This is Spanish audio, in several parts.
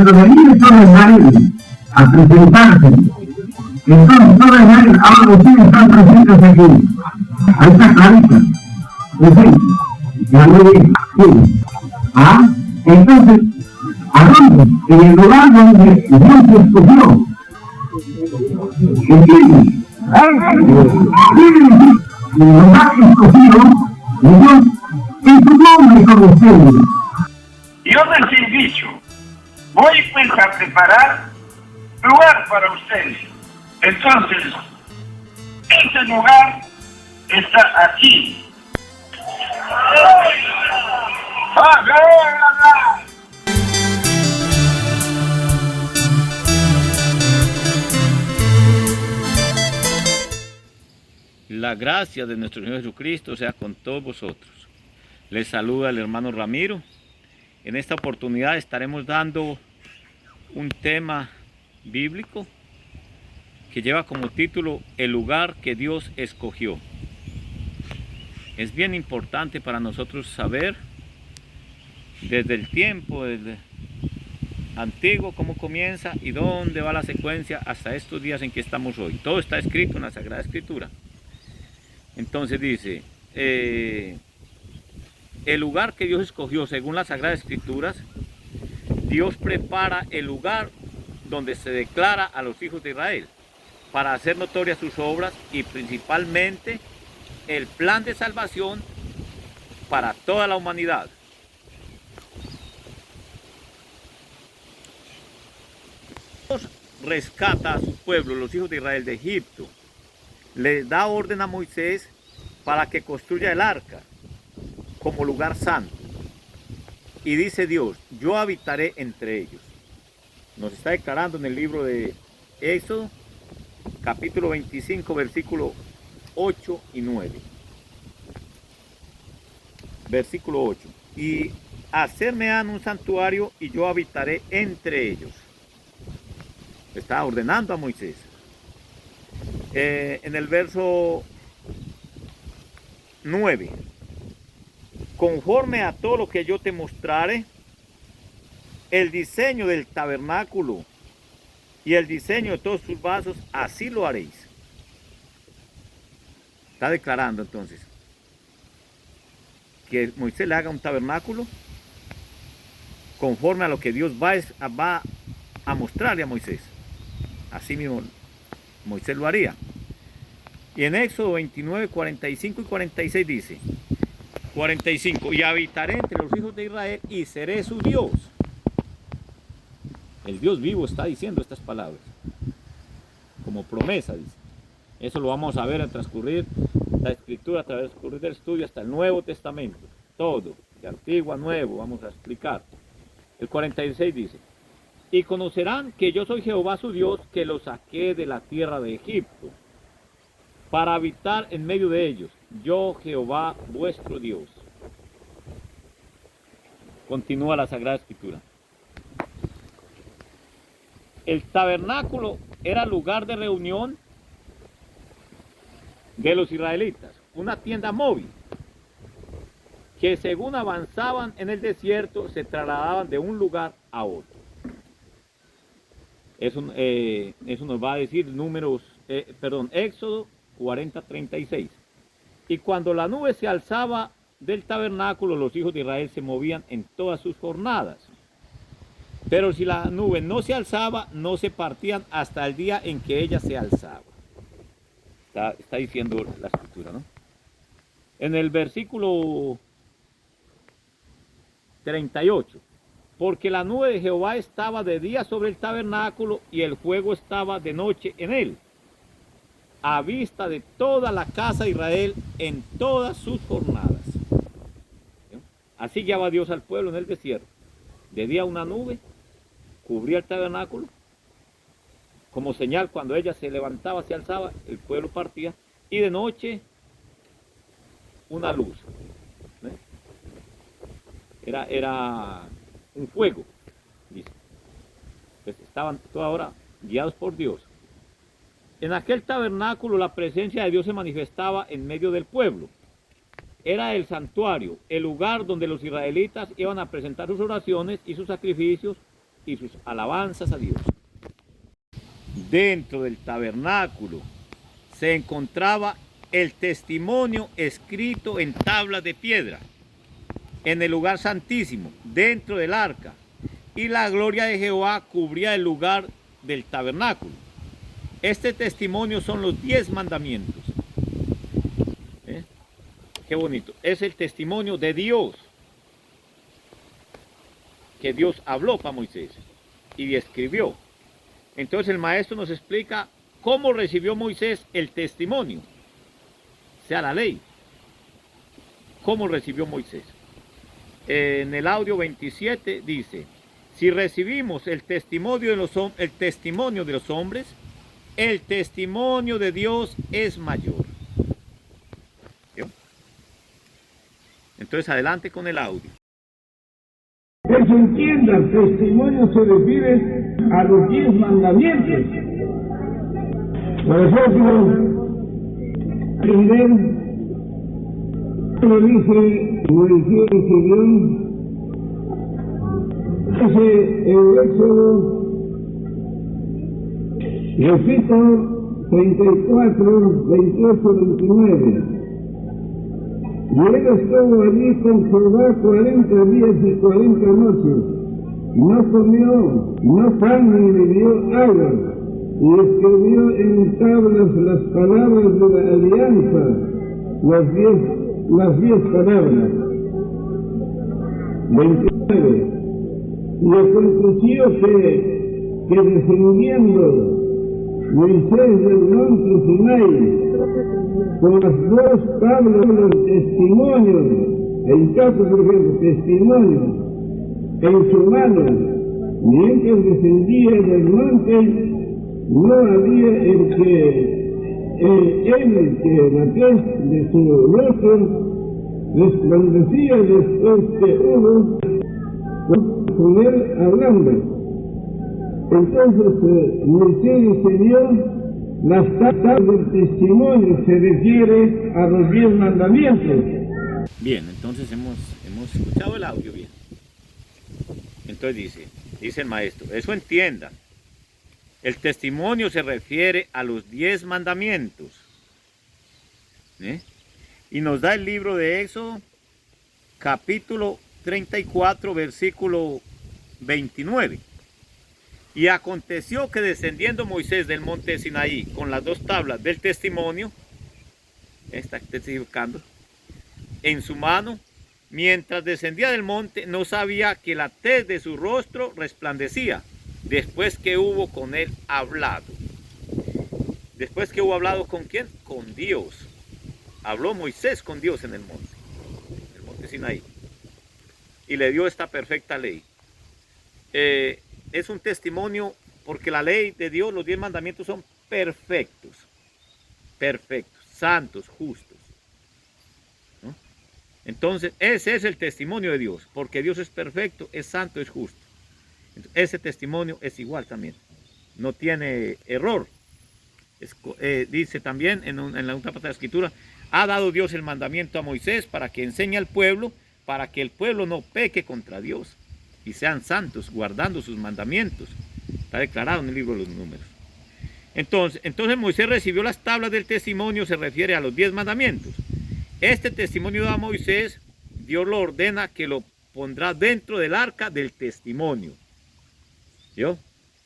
cuando venía todo Israel a presentarse, entonces todo Israel, ahora ustedes están presentes aquí. Ahí está clarita. Ya lo dije. Sí. Entonces, ¿a dónde? En el lugar donde Dios se escogió. ¿Entiendes? En el lugar escogido, Dios en su nombre con ustedes. Yo les he dicho, voy pues a preparar lugar para ustedes. Entonces, ese lugar está aquí. La gracia de nuestro Señor Jesucristo sea con todos vosotros. Les saluda el hermano Ramiro. En esta oportunidad estaremos dando un tema bíblico que lleva como título El lugar que Dios escogió. Es bien importante para nosotros saber desde el tiempo, desde antiguo, cómo comienza y dónde va la secuencia hasta estos días en que estamos hoy. Todo está escrito en la Sagrada Escritura. Entonces dice, el lugar que Dios escogió según las Sagradas Escrituras, Dios prepara el lugar donde se declara a los hijos de Israel para hacer notorias sus obras y principalmente el plan de salvación para toda la humanidad. Dios rescata a su pueblo, los hijos de Israel, de Egipto. Le da orden a Moisés para que construya el arca como lugar santo. Y dice Dios, yo habitaré entre ellos. Nos está declarando en el libro de Éxodo, capítulo 25, versículo 8 y 9. Versículo 8. Y hacerme han un santuario y yo habitaré entre ellos. Está ordenando a Moisés. En el verso 9. Conforme a todo lo que yo te mostrare, el diseño del tabernáculo y el diseño de todos sus vasos, así lo haréis. Está declarando entonces que Moisés le haga un tabernáculo conforme a lo que Dios va a mostrarle a Moisés. Así mismo Moisés lo haría. Y en Éxodo 29, 45 y 46 dice, 45, y habitaré entre los hijos de Israel y seré su Dios. El Dios vivo está diciendo estas palabras, como promesa, dice. Eso lo vamos a ver al transcurrir la Escritura, a transcurrir del estudio hasta el Nuevo Testamento. Todo, de Antiguo a Nuevo, vamos a explicar. El 46 dice, y conocerán que yo soy Jehová su Dios, que los saqué de la tierra de Egipto, para habitar en medio de ellos, yo Jehová vuestro Dios. Continúa la Sagrada Escritura. El tabernáculo era lugar de reunión de los israelitas, una tienda móvil, que según avanzaban en el desierto, se trasladaban de un lugar a otro. Eso nos va a decir Éxodo 40:36. Y cuando la nube se alzaba del tabernáculo, los hijos de Israel se movían en todas sus jornadas. Pero si la nube no se alzaba, no se partían hasta el día en que ella se alzaba. Está diciendo la Escritura, ¿no? En el versículo 38. Porque la nube de Jehová estaba de día sobre el tabernáculo y el fuego estaba de noche en él, a vista de toda la casa de Israel en todas sus jornadas. Así guiaba Dios al pueblo en el desierto. De día una nube cubría el tabernáculo, como señal cuando ella se levantaba, se alzaba, el pueblo partía, y de noche una luz. Era un fuego, dice. Pues estaban toda hora guiados por Dios. En aquel tabernáculo la presencia de Dios se manifestaba en medio del pueblo. Era el santuario, el lugar donde los israelitas iban a presentar sus oraciones y sus sacrificios y sus alabanzas a Dios. Dentro del tabernáculo se encontraba el testimonio escrito en tablas de piedra, en el lugar santísimo, dentro del arca, y la gloria de Jehová cubría el lugar del tabernáculo. Este testimonio son los 10 mandamientos. Qué bonito. Es el testimonio de Dios, que Dios habló para Moisés y escribió. Entonces el maestro nos explica cómo recibió Moisés el testimonio, o sea, la ley. ¿Cómo recibió Moisés? En el audio 27 dice: si recibimos el testimonio de los hombres, el testimonio de Dios es mayor. ¿Sí? Entonces adelante con el audio. Que se entienda, el testimonio se refiere a los 10 mandamientos. Por ejemplo, primero, lo dice Moisés recibió, dice el Éxodo, repito, 34, 28, 29. Y él estuvo allí con Jehová 40 días y 40 noches. No comió, no pan ni bebió agua. Y escribió en tablas las palabras de la alianza, las 10 palabras. 29. Y aconteció que descendiendo Moisés del monte Sinai, con las 2 tablas del testimonio, en caso, por ejemplo, testimonio, en su mano, mientras descendía del monte, no había el que la tez de su rostro resplandecía después que hubo con él hablando. Entonces Moisés enseñó las tablas del testimonio, se refiere a los 10 mandamientos. Bien, entonces hemos escuchado el audio bien. Entonces dice el maestro, eso entiendan. El testimonio se refiere a los 10 mandamientos. Y nos da el libro de Éxodo, capítulo 34, versículo 29. Y aconteció que descendiendo Moisés del monte Sinaí con las 2 tablas del testimonio, está testificando, en su mano, mientras descendía del monte, no sabía que la tez de su rostro resplandecía, después que hubo con él hablado. Después que hubo hablado ¿con quién? Con Dios. Habló Moisés con Dios en el monte Sinaí. Y le dio esta perfecta ley. Es un testimonio porque la ley de Dios, los 10 mandamientos son perfectos, santos, justos, ¿no? Entonces ese es el testimonio de Dios, porque Dios es perfecto, es santo, es justo. Entonces, ese testimonio es igual también, no tiene error. Dice también en la otra parte de la escritura, ha dado Dios el mandamiento a Moisés para que enseñe al pueblo, para que el pueblo no peque contra Dios y sean santos, guardando sus mandamientos. Está declarado en el libro de los Números. Entonces Moisés recibió las tablas del testimonio, se refiere a los 10 mandamientos. Este testimonio de Moisés, Dios lo ordena que lo pondrá dentro del arca del testimonio. ¿Yo?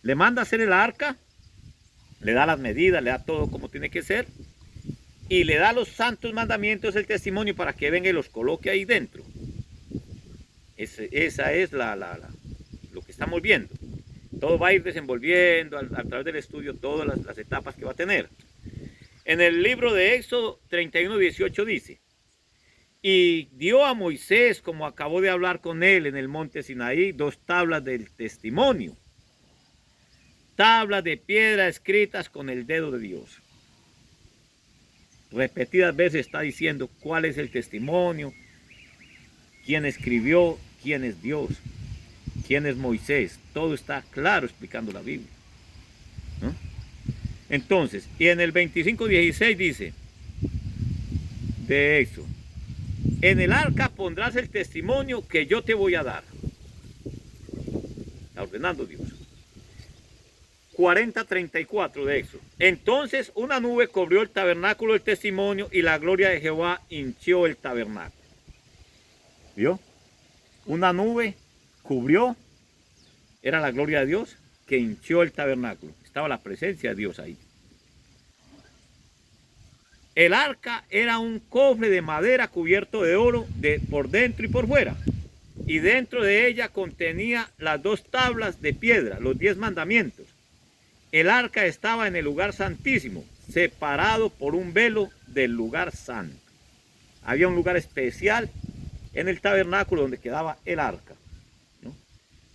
Le manda a hacer el arca, le da las medidas, le da todo como tiene que ser, y le da los santos mandamientos, el testimonio, para que venga y los coloque ahí dentro. Esa es lo que estamos viendo. Todo va a ir desenvolviendo a través del estudio, todas las etapas que va a tener. En el libro de Éxodo 31, 18 dice: y dio a Moisés, como acabó de hablar con él en el monte Sinaí, 2 tablas del testimonio, tablas de piedra escritas con el dedo de Dios. Repetidas veces está diciendo cuál es el testimonio, quién escribió, quién es Dios, quién es Moisés. Todo está claro explicando la Biblia, ¿no? Entonces, y en el 25:16 dice de Éxodo: en el arca pondrás el testimonio que yo te voy a dar. Está ordenando Dios. 40:34 de Éxodo. Entonces una nube cubrió el tabernáculo del testimonio y la gloria de Jehová hinchió el tabernáculo. ¿Vio? Una nube cubrió, era la gloria de Dios que hinchió el tabernáculo. Estaba la presencia de Dios ahí. El arca era un cofre de madera cubierto de oro por dentro y por fuera. Y dentro de ella contenía las 2 tablas de piedra, los 10 mandamientos. El arca estaba en el lugar santísimo, separado por un velo del lugar santo. Había un lugar especial en el tabernáculo donde quedaba el arca, ¿no?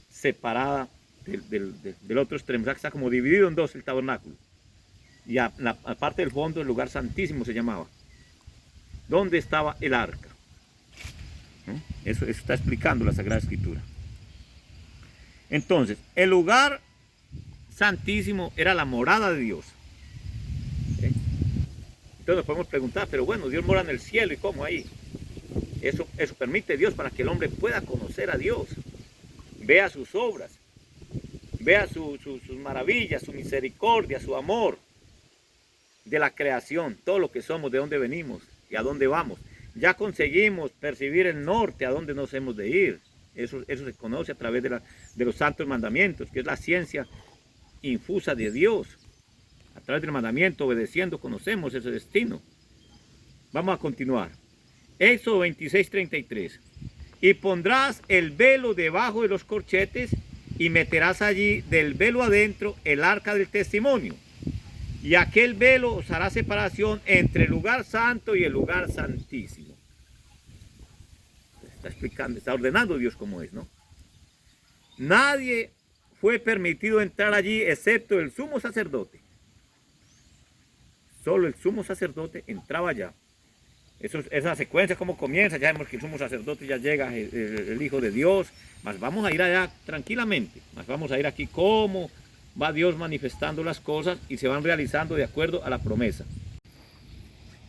Separada del otro extremo. O sea, que está como dividido en 2 el tabernáculo. Y a la parte del fondo el lugar santísimo se llamaba. ¿Dónde estaba el arca? ¿No? Eso está explicando la Sagrada Escritura. Entonces, el lugar santísimo era la morada de Dios. ¿Sí? Entonces nos podemos preguntar, pero bueno, Dios mora en el cielo, ¿y cómo ahí? Eso permite Dios para que el hombre pueda conocer a Dios, vea sus obras, vea sus maravillas, su misericordia, su amor de la creación, todo lo que somos, de dónde venimos y a dónde vamos. Ya conseguimos percibir el norte, a dónde nos hemos de ir. Eso se conoce a través de los santos mandamientos, que es la ciencia infusa de Dios. A través del mandamiento, obedeciendo, conocemos ese destino. Vamos a continuar. Éxodo 26:33. Y pondrás el velo debajo de los corchetes y meterás allí del velo adentro el arca del testimonio. Y aquel velo os hará separación entre el lugar santo y el lugar santísimo. Está explicando, está ordenando Dios cómo es, ¿no? Nadie fue permitido entrar allí excepto el sumo sacerdote. Solo el sumo sacerdote entraba allá. Esa secuencia, cómo comienza, ya vemos que el sumo sacerdote ya llega, el Hijo de Dios, mas vamos a ir allá tranquilamente, mas vamos a ir aquí cómo va Dios manifestando las cosas y se van realizando de acuerdo a la promesa.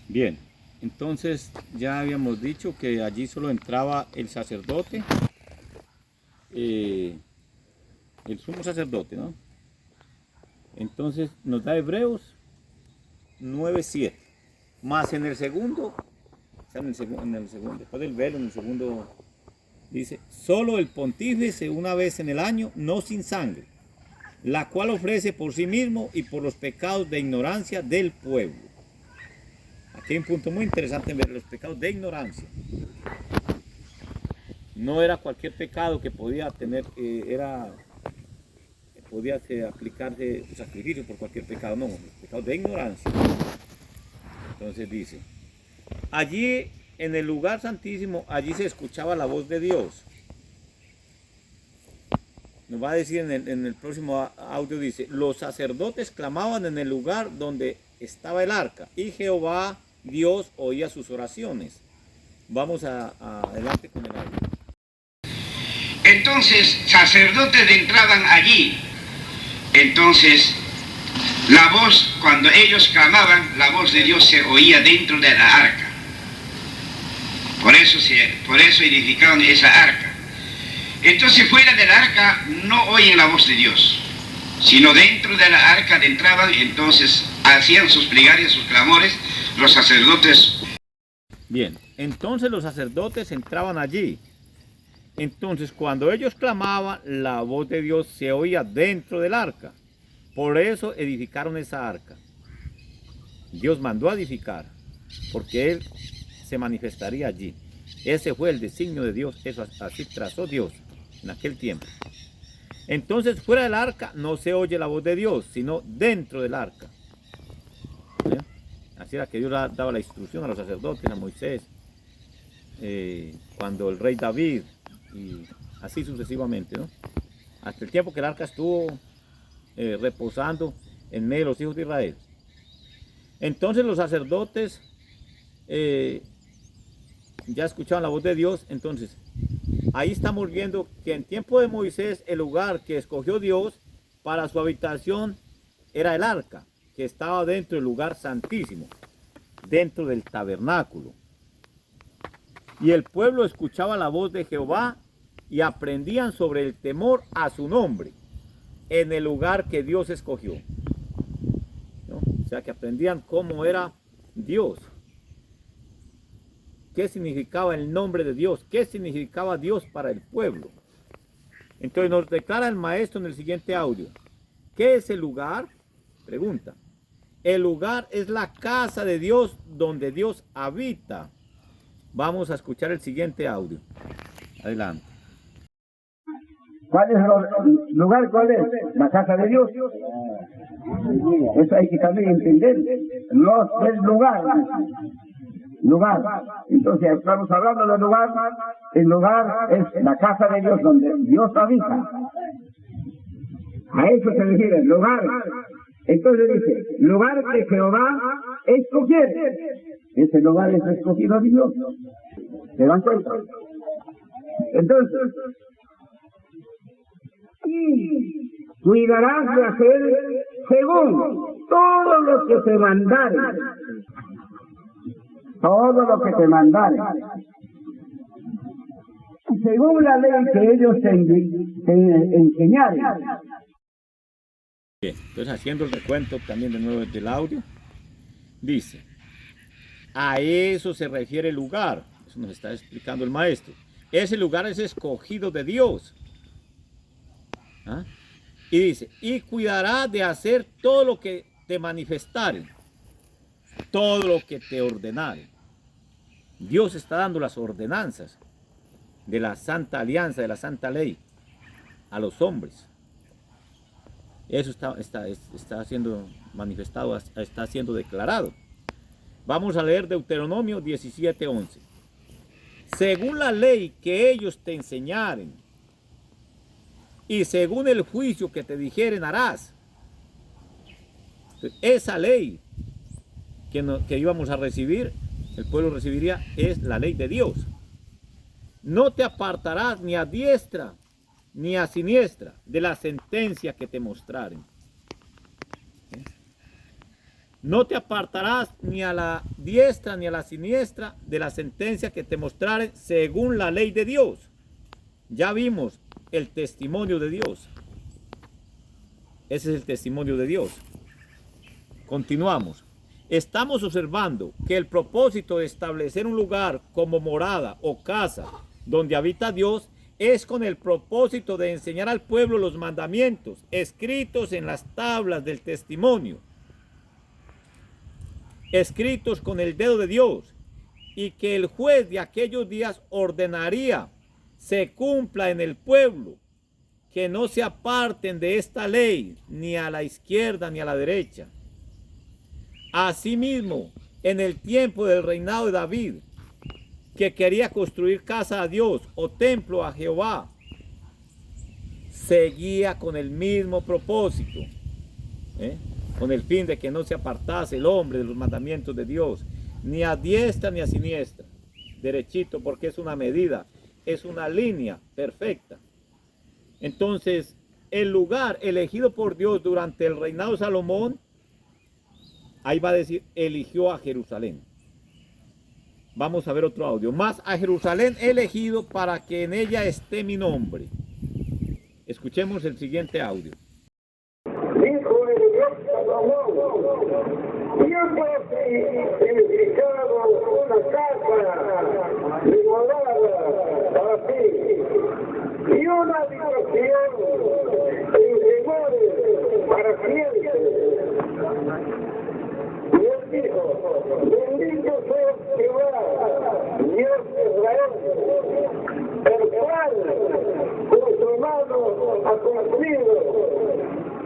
Bien, entonces ya habíamos dicho que allí solo entraba el sacerdote, el sumo sacerdote, ¿no? Entonces nos da Hebreos 9:7. Más en el segundo, en el segundo, después del velo, en el segundo, dice, solo el pontífice una vez en el año, no sin sangre, la cual ofrece por sí mismo y por los pecados de ignorancia del pueblo. Aquí hay un punto muy interesante en ver los pecados de ignorancia. No era cualquier pecado que podía tener, podía aplicarse sacrificio por cualquier pecado, no, pecado de ignorancia. Entonces dice, allí en el lugar santísimo, allí se escuchaba la voz de Dios. Nos va a decir en el próximo audio, dice, los sacerdotes clamaban en el lugar donde estaba el arca y Jehová Dios oía sus oraciones. Vamos adelante con el audio. Entonces, sacerdotes entraban allí. Entonces, la voz, cuando ellos clamaban, la voz de Dios se oía dentro de la arca. Por eso edificaron esa arca. Entonces, fuera de la arca no oyen la voz de Dios, sino dentro de la arca entraban, entonces hacían sus plegarias, sus clamores, los sacerdotes. Bien, entonces los sacerdotes entraban allí. Entonces, cuando ellos clamaban, la voz de Dios se oía dentro del arca. Por eso edificaron esa arca. Dios mandó a edificar, porque Él se manifestaría allí. Ese fue el designio de Dios, eso así trazó Dios en aquel tiempo. Entonces, fuera del arca no se oye la voz de Dios, sino dentro del arca. ¿Sí? Así era que Dios daba la instrucción a los sacerdotes, a Moisés, cuando el rey David, y así sucesivamente, ¿no? Hasta el tiempo que el arca estuvo reposando en medio de los hijos de Israel. Entonces los sacerdotes ya escuchaban la voz de Dios. Entonces ahí estamos viendo que en tiempo de Moisés el lugar que escogió Dios para su habitación era el arca, que estaba dentro del lugar santísimo, dentro del tabernáculo. Y el pueblo escuchaba la voz de Jehová y aprendían sobre el temor a su nombre en el lugar que Dios escogió, ¿no? O sea, que aprendían cómo era Dios, qué significaba el nombre de Dios, qué significaba Dios para el pueblo. Entonces nos declara el maestro en el siguiente audio. ¿Qué es el lugar? Pregunta. El lugar es la casa de Dios donde Dios habita. Vamos a escuchar el siguiente audio. Adelante. ¿Cuál es el lugar? ¿Cuál es? La casa de Dios. Eso hay que también entender. No es lugar. Lugar. Entonces estamos hablando del lugar. El lugar es la casa de Dios donde Dios habita. A eso se refiere el lugar. Entonces dice, lugar que Jehová escogiere. Ese lugar es escogido de Dios. ¿Se dan cuenta? Entonces, y cuidarás de hacer según todo lo que te mandare. Todo lo que te mandare. Según la ley que ellos te enseñaren. Bien, entonces haciendo el recuento también de nuevo del audio, dice, a eso se refiere el lugar, eso nos está explicando el maestro. Ese lugar es escogido de Dios. ¿Ah? Y dice, y cuidará de hacer todo lo que te manifestaren, todo lo que te ordenaren. Dios está dando las ordenanzas de la santa alianza, de la santa ley, a los hombres. Eso está siendo manifestado, está siendo declarado. Vamos a leer Deuteronomio 17:11. Según la ley que ellos te enseñaren, y según el juicio que te dijeren harás. Esa ley que íbamos a recibir, el pueblo recibiría, es la ley de Dios. No te apartarás ni a diestra ni a siniestra de la sentencia que te mostraren. No te apartarás ni a la diestra ni a la siniestra de la sentencia que te mostraren según la ley de Dios. Ya vimos el testimonio de Dios. Ese es el testimonio de Dios. Continuamos. Estamos observando que el propósito de establecer un lugar como morada o casa donde habita Dios es con el propósito de enseñar al pueblo los mandamientos escritos en las tablas del testimonio, escritos con el dedo de Dios, y que el juez de aquellos días ordenaría se cumpla en el pueblo, que no se aparten de esta ley ni a la izquierda ni a la derecha. Asimismo, en el tiempo del reinado de David, que quería construir casa a Dios o templo a Jehová, seguía con el mismo propósito, con el fin de que no se apartase el hombre de los mandamientos de Dios, ni a diestra ni a siniestra, derechito, porque es una medida, es una línea perfecta. Entonces, el lugar elegido por Dios durante el reinado de Salomón, ahí va a decir, eligió a Jerusalén. Vamos a ver otro audio. Más a Jerusalén he elegido para que en ella esté mi nombre. Escuchemos el siguiente audio. Dijo el Dios Salomón, yo he edificado una casa de morada para ti y una habitación en temores para siempre. Y él dijo, bendito sea Jehová, Dios de Israel, el cual con su mano ha cumplido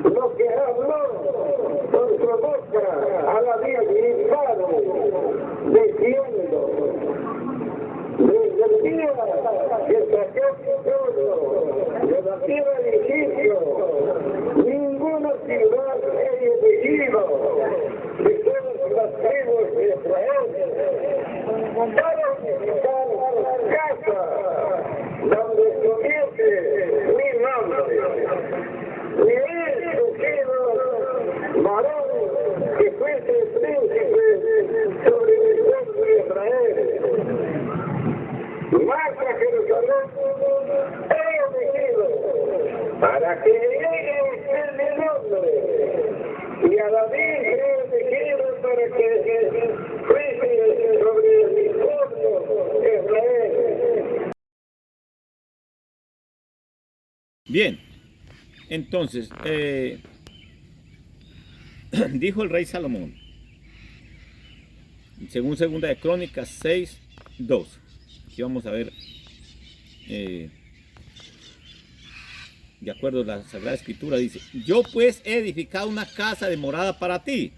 lo que habló con su boca a la Virgen Padre, diciendo, desde el día que saqué su pueblo de la tierra de Egipto, ninguna ciudad he elegido de todas las tribus de Israel para edificar casa donde estuviese mi nombre. Ni he escogido varón que fuese príncipe sobre mi pueblo de Israel. Más a Jerusalén a David fue elegido para que fuese sobre mi pueblo Israel. Bien, entonces, dijo el rey Salomón, según segunda de Crónicas 6:2. Aquí vamos a ver, de acuerdo a la Sagrada Escritura, dice: yo pues he edificado una casa de morada para ti,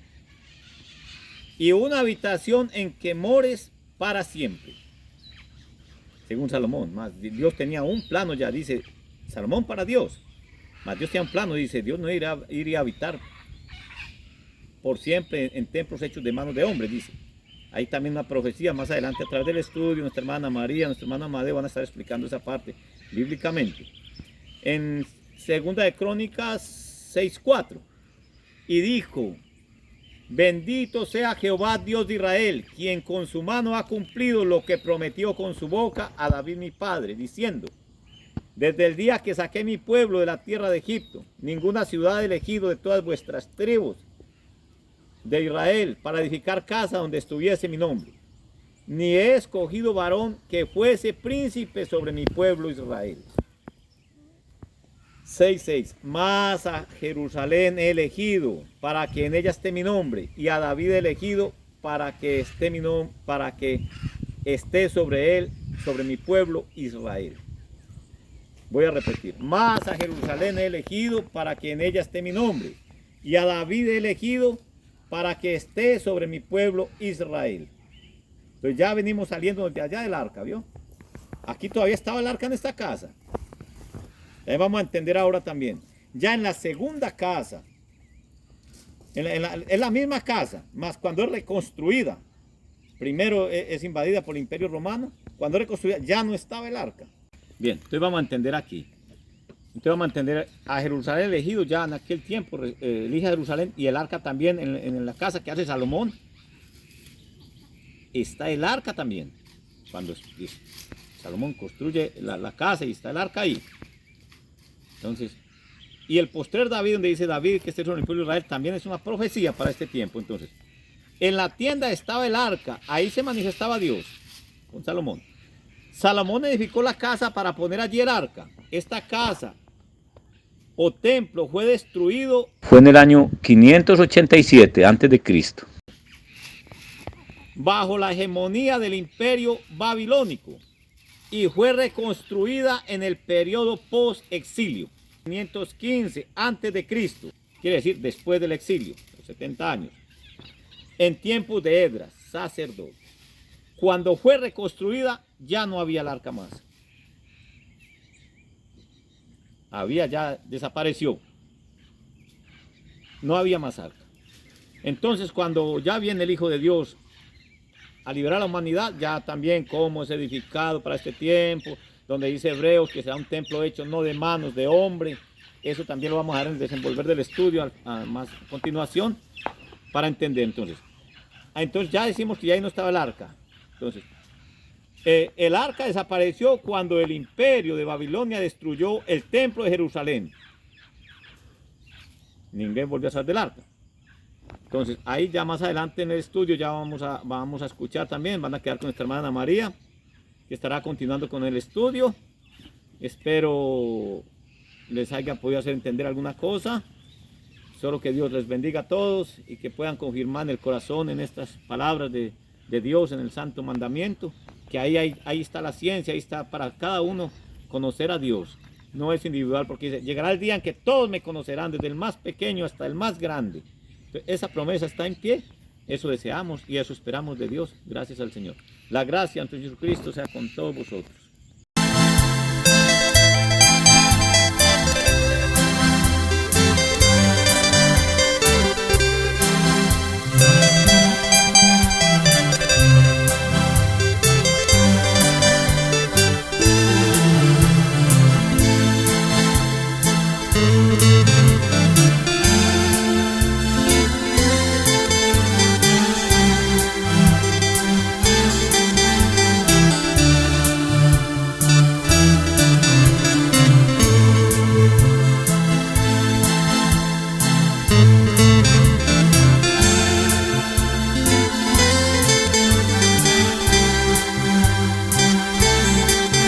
y una habitación en que mores para siempre. Según Salomón, más Dios tenía un plano ya, dice Salomón para Dios. Más Dios tenía un plano, dice: Dios no iría a habitar por siempre en templos hechos de manos de hombres, dice. Hay también una profecía más adelante a través del estudio. Nuestra hermana María, nuestro hermano Amadeo van a estar explicando esa parte bíblicamente. En segunda de Crónicas 6:4. Y dijo: bendito sea Jehová Dios de Israel, quien con su mano ha cumplido lo que prometió con su boca a David mi padre, diciendo: desde el día que saqué mi pueblo de la tierra de Egipto, ninguna ciudad he elegido de todas vuestras tribus de Israel para edificar casa donde estuviese mi nombre, ni he escogido varón que fuese príncipe sobre mi pueblo Israel. 6:6. Mas a Jerusalén he elegido para que en ella esté mi nombre, y a David he elegido para que esté mi nombre, para que esté sobre él, sobre mi pueblo Israel. Voy a repetir: mas a Jerusalén he elegido para que en ella esté mi nombre, y a David he elegido para que esté sobre mi pueblo Israel. Entonces ya venimos saliendo de allá del arca, ¿vio? Aquí todavía estaba el arca en esta casa. Vamos a entender ahora también. Ya en la segunda casa, en la misma casa, más cuando es reconstruida, primero es invadida por el Imperio Romano, cuando es reconstruida ya no estaba el arca. Bien, entonces vamos a entender aquí. Entonces vamos a entender a Jerusalén elegido ya en aquel tiempo, elige a Jerusalén, y el arca también en la casa que hace Salomón. Está el arca también. Cuando Salomón construye la casa y está el arca ahí. Entonces, y el postrer David, donde dice David que esté sobre el pueblo de Israel, también es una profecía para este tiempo. Entonces, en la tienda estaba el arca, ahí se manifestaba Dios con Salomón. Salomón edificó la casa para poner allí el arca. Esta casa o templo fue destruido. Fue en el año 587 a.C. bajo la hegemonía del imperio babilónico, y fue reconstruida en el periodo post-exilio, 515 a.C., quiere decir después del exilio, los 70 años, en tiempos de Esdras, sacerdote. Cuando fue reconstruida ya no había el arca más. Ya desapareció. No había más arca. Entonces, cuando ya viene el Hijo de Dios a liberar a la humanidad, ya también cómo es edificado para este tiempo, donde dice Hebreos que será un templo hecho no de manos de hombre. Eso también lo vamos a ver en el desenvolver del estudio más a continuación, para entender. Entonces ya decimos que ya ahí no estaba el arca. Entonces, el arca desapareció cuando el imperio de Babilonia destruyó el templo de Jerusalén. Ninguém volvió a salir del arca. Entonces, ahí ya más adelante en el estudio ya vamos a escuchar también. Van a quedar con nuestra hermana María, que estará continuando con el estudio. Espero les haya podido hacer entender alguna cosa. Solo que Dios les bendiga a todos y que puedan confirmar en el corazón en estas palabras de Dios, en el santo mandamiento, que ahí está la ciencia, ahí está para cada uno conocer a Dios. No es individual, porque dice: llegará el día en que todos me conocerán, desde el más pequeño hasta el más grande. Entonces, esa promesa está en pie. Eso deseamos y eso esperamos de Dios. Gracias al Señor. La gracia ante Jesucristo sea con todos vosotros.